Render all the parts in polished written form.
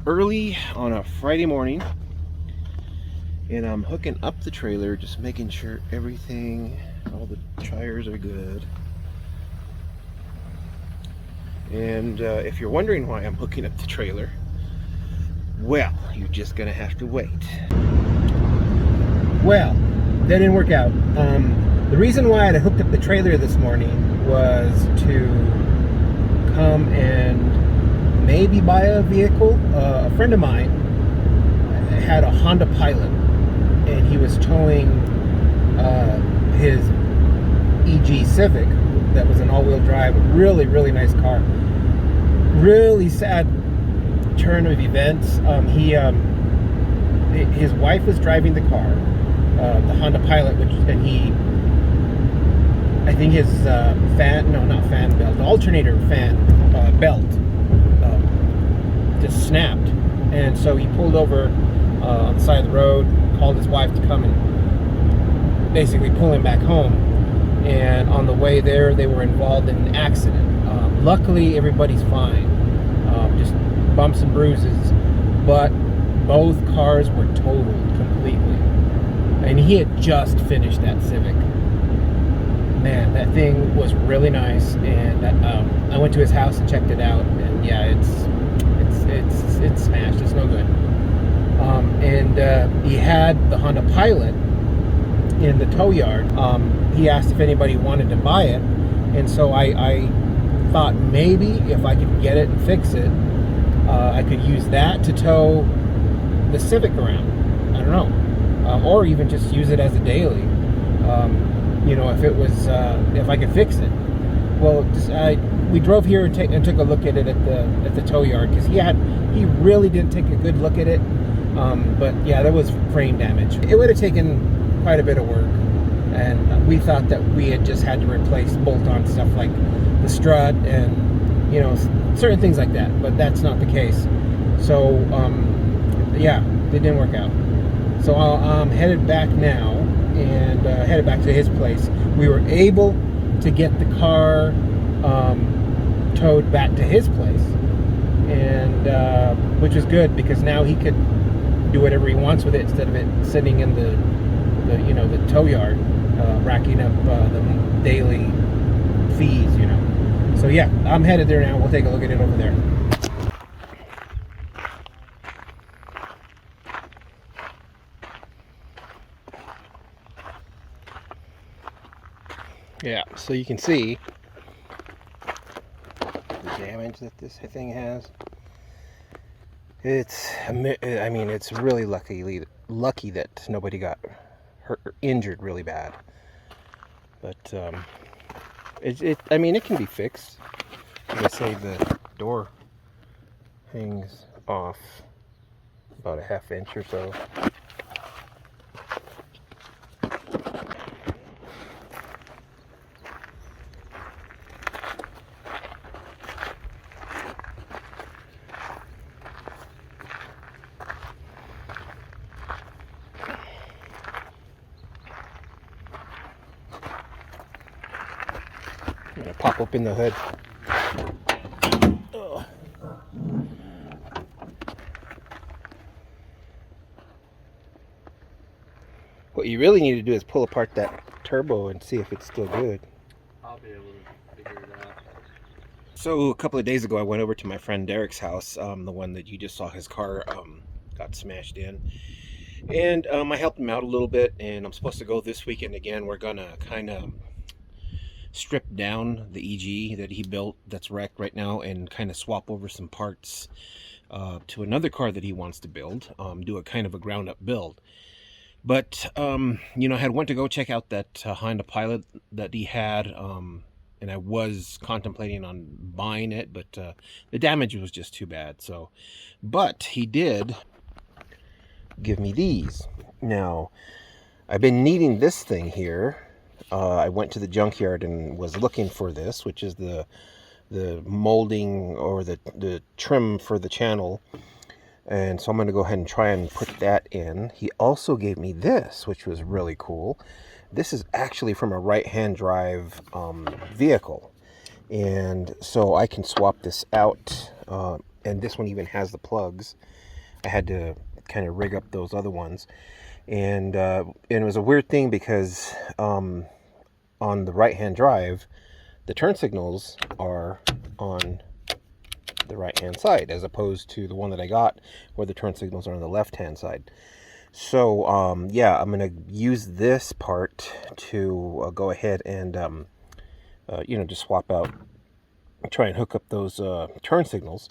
early on a Friday morning, and I'm hooking up the trailer, just making sure everything, all the tires are good. And if you're wondering why I'm hooking up the trailer, well, you're just gonna have to wait. Well, that didn't work out. The reason why I had hooked up the trailer this morning was to come and maybe buy a vehicle. A friend of mine had a Honda Pilot, and he was towing his EG Civic that was an all-wheel drive. Really, really nice car. Really sad turn of events. His wife was driving the car, the Honda Pilot, I think his alternator fan belt just snapped, and so he pulled over on the side of the road, called his wife to come and basically pull him back home. And on the way there, they were involved in an accident. Luckily, everybody's fine, just bumps and bruises, but both cars were totaled completely. And he had just finished that Civic. Man, that thing was really nice, and I went to his house and checked it out, and yeah, it's smashed. It's no good. And he had the Honda Pilot in the tow yard. He asked if anybody wanted to buy it, and so I thought maybe if I could get it and fix it, I could use that to tow the Civic around. I don't know, or even just use it as a daily. If I could fix it. Well, we drove here and took a look at it at the tow yard, because he really didn't take a good look at it. But yeah, there was frame damage. It would have taken quite a bit of work, and we thought that we had just had to replace bolt-on stuff like the strut and certain things like that, but that's not the case. So yeah, it didn't work out. So I'm headed back now, and headed back to his place. We were able to get the car towed back to his place, and which was good, because now he could do whatever he wants with it instead of it sitting in the tow yard, racking up the daily fees. So yeah, I'm headed there now. We'll take a look at it over there. Yeah, so you can see the damage that this thing has. It's really lucky that nobody got hurt or injured really bad. But it can be fixed. Like I say, the door hangs off about a ½ inch or so. I'm gonna pop open the hood. Ugh. What you really need to do is pull apart that turbo and see if it's still good. I'll be able to figure it out. So a couple of days ago, I went over to my friend Derek's house, the one that you just saw his car got smashed in. And I helped him out a little bit, and I'm supposed to go this weekend again. We're gonna kind of strip down the EG that he built that's wrecked right now, and kind of swap over some parts to another car that he wants to build, do a kind of a ground up build. But I had went to go check out that Honda Pilot that he had, and I was contemplating on buying it, but the damage was just too bad. So, but he did give me these. Now, I've been needing this thing here. I went to the junkyard and was looking for this, which is the molding or the trim for the channel. And so I'm going to go ahead and try and put that in. He also gave me this, which was really cool. This is actually from a right-hand drive vehicle. And so I can swap this out. And this one even has the plugs. I had to kind of rig up those other ones. And it was a weird thing because on the right-hand drive, the turn signals are on the right-hand side, as opposed to the one that I got where the turn signals are on the left-hand side. So yeah, I'm going to use this part to go ahead and just swap out, try and hook up those turn signals.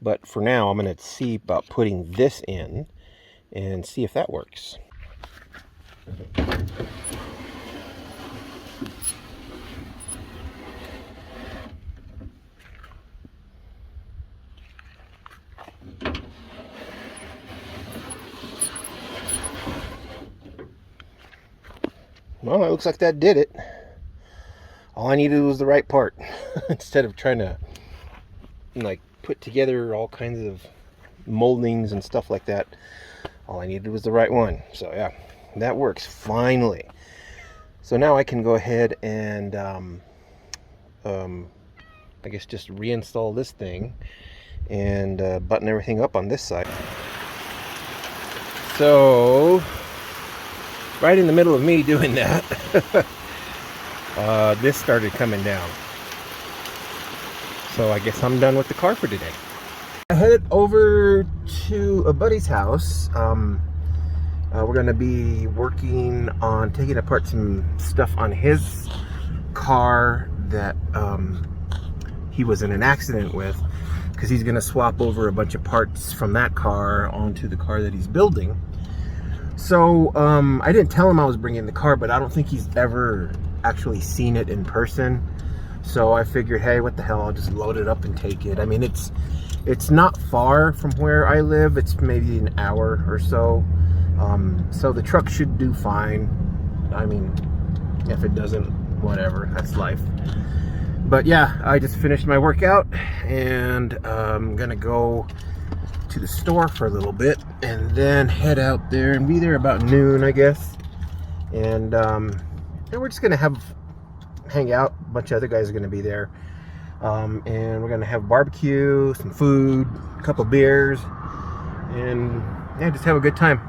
But for now, I'm going to see about putting this in and see if that works. Well, it looks like that did it. All I needed was the right part. Instead of trying to like put together all kinds of moldings and stuff like that, all I needed was the right one. So yeah, that works finally. So now I can go ahead and I guess just reinstall this thing and button everything up on this side. So right in the middle of me doing that, this started coming down. So I guess I'm done with the car for today. I headed over to a buddy's house. We're going to be working on taking apart some stuff on his car that he was in an accident with, because he's going to swap over a bunch of parts from that car onto the car that he's building. So I didn't tell him I was bringing the car, but I don't think he's ever actually seen it in person. So I figured, hey, what the hell, I'll just load it up and take it. I mean, it's not far from where I live. It's maybe an hour or so. So the truck should do fine. I mean, if it doesn't, whatever, that's life. But yeah, I just finished my workout, and I'm gonna go to the store for a little bit and then head out there and be there about noon, I guess. And we're just gonna hang out. A bunch of other guys are gonna be there, and we're gonna have barbecue, some food, a couple beers, and yeah, just have a good time.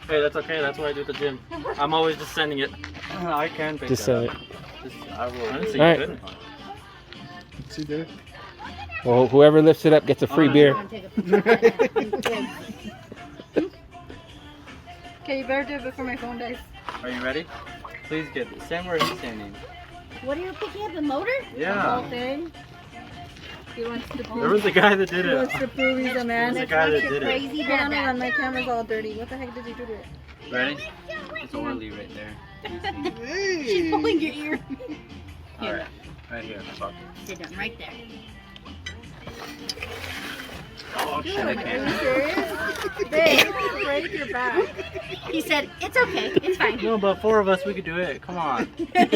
Hey, that's okay. That's what I do at the gym. I'm always just sending it. I can pick Just that send up. it. I will. I didn't say All you right. couldn't. See there? Well, whoever lifts it up gets a free beer. Okay, you better do it before my phone dies. Are you ready? Please get stand where he's standing. What are you picking up, the motor? The Yeah. whole thing? He wants to There prove, was the guy that did he wants it. to prove he's a man. There's a guy that did it. Crazy hold on, my camera's all dirty. What the heck did you do to it? Ready? It's oily right there. She's pulling your ear. All right. Right here. Sit down right there. Oh shit! I can't. Babe, break your back. He said, it's okay, it's fine. No, but 4 of us, we could do it. Come on. Are you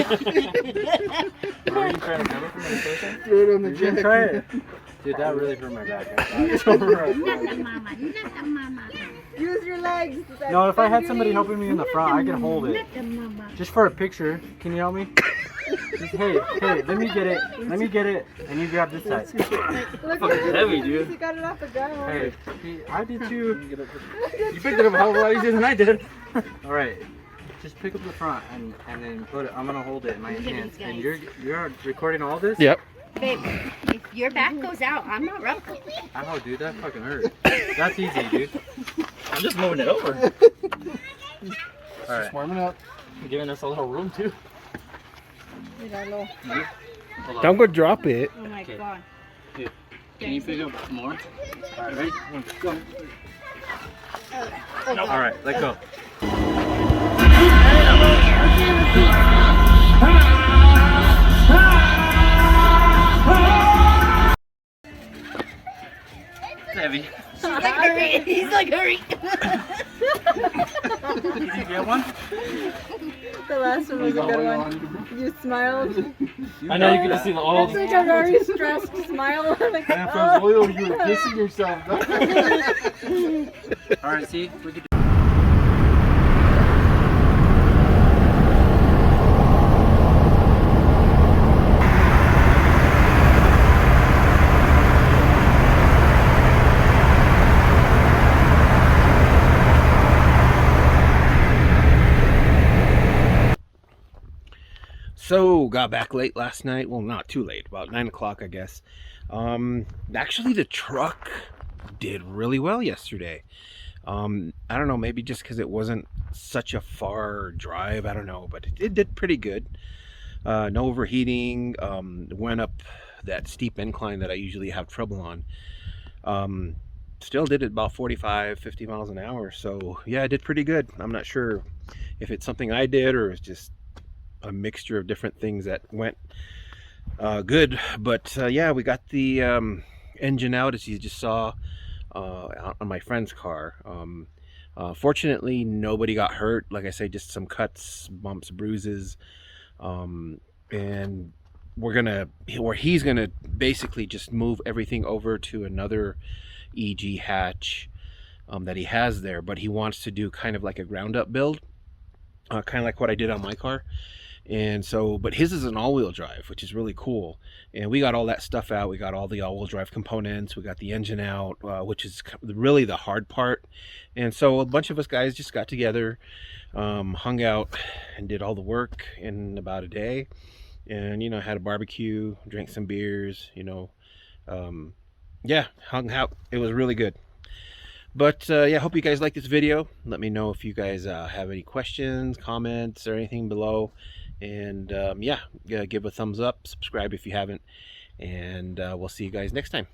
trying to cover for my person? Throw it on the You can jack. try it. Dude, that really hurt my back. Not the mama, not the mama. Use your legs. No, if I had somebody helping me in the front, I could hold it. Not the mama. Just for a picture. Can you help me? Just, hey, let me get it. Let me get it. And you grab this side. Look Fucking heavy, dude. You got it off the ground. Hey, I did too. You picked it up a hell of a lot easier than I did. All right, just pick up the front and then put it. I'm gonna hold it in my hands. And you're recording all this? Yep. Babe, if your back goes out, I'm not ruckus. Ow, dude, that fucking hurt. That's easy, dude. I'm just moving it over. All right, Warming up. you're giving us a little room too. Míralo. Hold on. Don't go drop it. Oh my Okay. god. Can you pick up more? All right, ready? Go. All right, let go. It's heavy. He's like, hurry. He's like, hurry. Did you get one? The last one was a good one. You smiled. I know you can just see the oil. It's like a very stressed smile. Like, And if there's oil, you were kissing yourself. All right, see, we could. So, got back late last night. Well, not too late, about 9 o'clock, I guess. Actually, the truck did really well yesterday. I don't know, maybe just because it wasn't such a far drive, I don't know, but it did pretty good. No overheating, went up that steep incline that I usually have trouble on. Still did it about 45, 50 miles an hour, so yeah, it did pretty good. I'm not sure if it's something I did or it's just a mixture of different things that went good, but yeah, we got the engine out, as you just saw, on my friend's car. Fortunately, nobody got hurt. Like I say, just some cuts, bumps, bruises, and he's gonna basically just move everything over to another EG hatch that he has there, but he wants to do kind of like a ground up build, kind of like what I did on my car. And so, but his is an all-wheel drive, which is really cool. And we got all that stuff out. We got all the all-wheel drive components. We got the engine out, which is really the hard part. And so a bunch of us guys just got together, hung out, and did all the work in about a day. And, you know, had a barbecue, drank some beers, you know. Yeah, hung out. It was really good. But yeah, hope you guys like this video. Let me know if you guys have any questions, comments, or anything below. And yeah, give a thumbs up, subscribe if you haven't, and we'll see you guys next time.